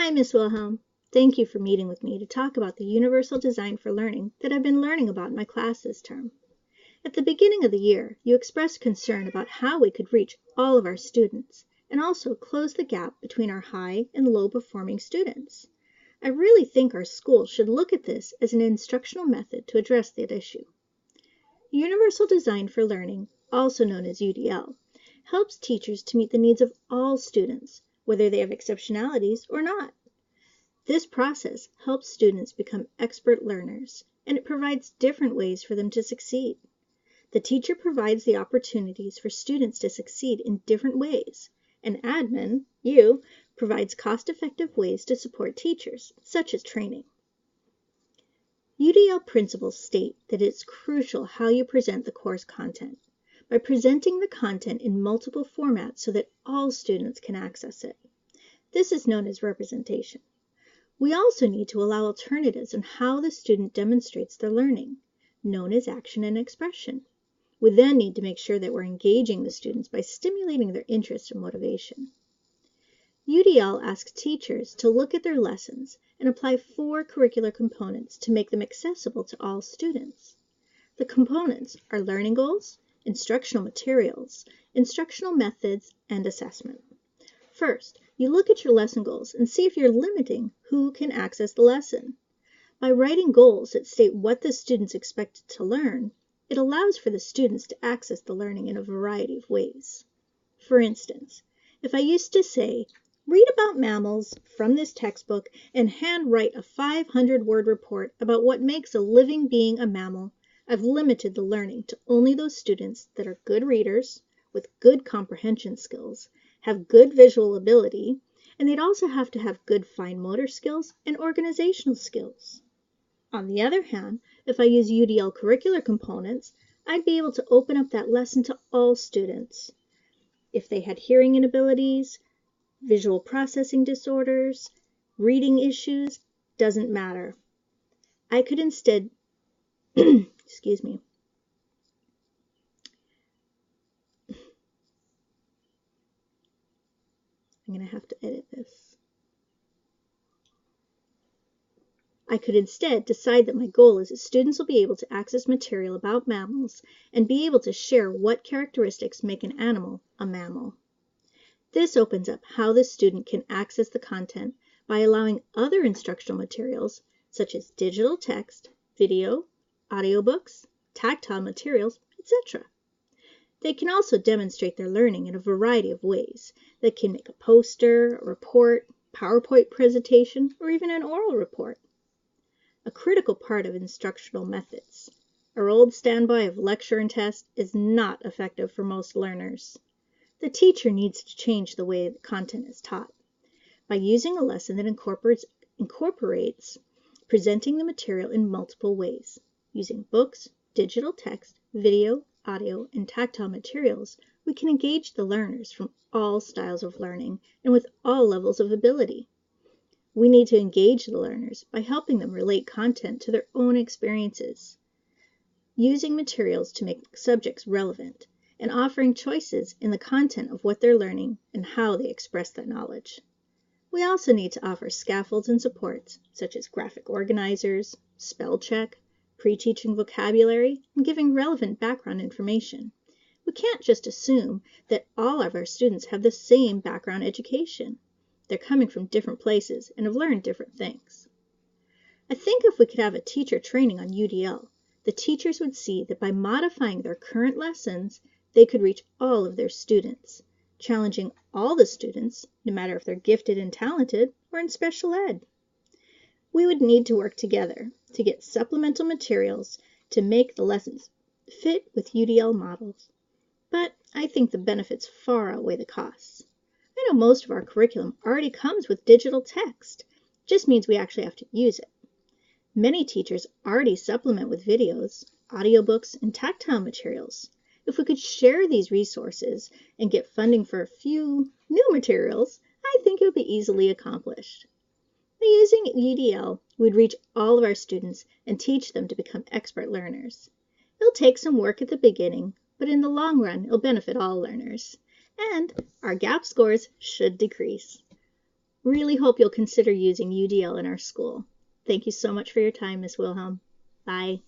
Hi, Miss Wilhelm. Thank you for meeting with me to talk about the universal design for learning that I've been learning about in my class this term. At the beginning of the year, you expressed concern about how we could reach all of our students and also close the gap between our high and low performing students. I really think our schools should look at this as an instructional method to address that issue. Universal Design for Learning, also known as UDL, helps teachers to meet the needs of all students, whether they have exceptionalities or not. This process helps students become expert learners, and it provides different ways for them to succeed. The teacher provides the opportunities for students to succeed in different ways, and admin, you, provides cost-effective ways to support teachers, such as training. UDL principles state that it's crucial how you present the course content, by presenting the content in multiple formats so that all students can access it. This is known as representation. We also need to allow alternatives on how the student demonstrates their learning, known as action and expression. We then need to make sure that we're engaging the students by stimulating their interest and motivation. UDL asks teachers to look at their lessons and apply 4 curricular components to make them accessible to all students. The components are learning goals, instructional materials, instructional methods, and assessment. First, you look at your lesson goals and see if you're limiting who can access the lesson. By writing goals that state what the students expect to learn, it allows for the students to access the learning in a variety of ways. For instance, if I used to say, read about mammals from this textbook and handwrite a 500-word report about what makes a living being a mammal, I've limited the learning to only those students that are good readers, with good comprehension skills, have good visual ability, and they'd also have to have good fine motor skills and organizational skills. On the other hand, if I use UDL curricular components, I'd be able to open up that lesson to all students. If they had hearing inabilities, visual processing disorders, reading issues, doesn't matter. I could instead, excuse me, I'm going to have to edit this. I could instead decide that my goal is that students will be able to access material about mammals and be able to share what characteristics make an animal a mammal. This opens up how the student can access the content by allowing other instructional materials, such as digital text, video, audiobooks, tactile materials, etc. They can also demonstrate their learning in a variety of ways that can make a poster, a report, PowerPoint presentation, or even an oral report. A critical part of instructional methods. Our old standby of lecture and test is not effective for most learners. The teacher needs to change the way the content is taught by using a lesson that incorporates presenting the material in multiple ways. Using books, digital text, video, audio, and tactile materials, we can engage the learners from all styles of learning and with all levels of ability. We need to engage the learners by helping them relate content to their own experiences, using materials to make subjects relevant, and offering choices in the content of what they're learning and how they express that knowledge. We also need to offer scaffolds and supports, such as graphic organizers, spell check, pre-teaching vocabulary, and giving relevant background information. We can't just assume that all of our students have the same background education. They're coming from different places and have learned different things. I think if we could have a teacher training on UDL, the teachers would see that by modifying their current lessons, they could reach all of their students, challenging all the students, no matter if they're gifted and talented or in special ed. We would need to work together to get supplemental materials to make the lessons fit with UDL models. But I think the benefits far outweigh the costs. I know most of our curriculum already comes with digital text. It just means we actually have to use it. Many teachers already supplement with videos, audiobooks, and tactile materials. If we could share these resources and get funding for a few new materials, I think it would be easily accomplished. By using UDL, we'd reach all of our students and teach them to become expert learners. It'll take some work at the beginning, but in the long run, it'll benefit all learners. And our GAP scores should decrease. Really hope you'll consider using UDL in our school. Thank you so much for your time, Ms. Wilhelm. Bye.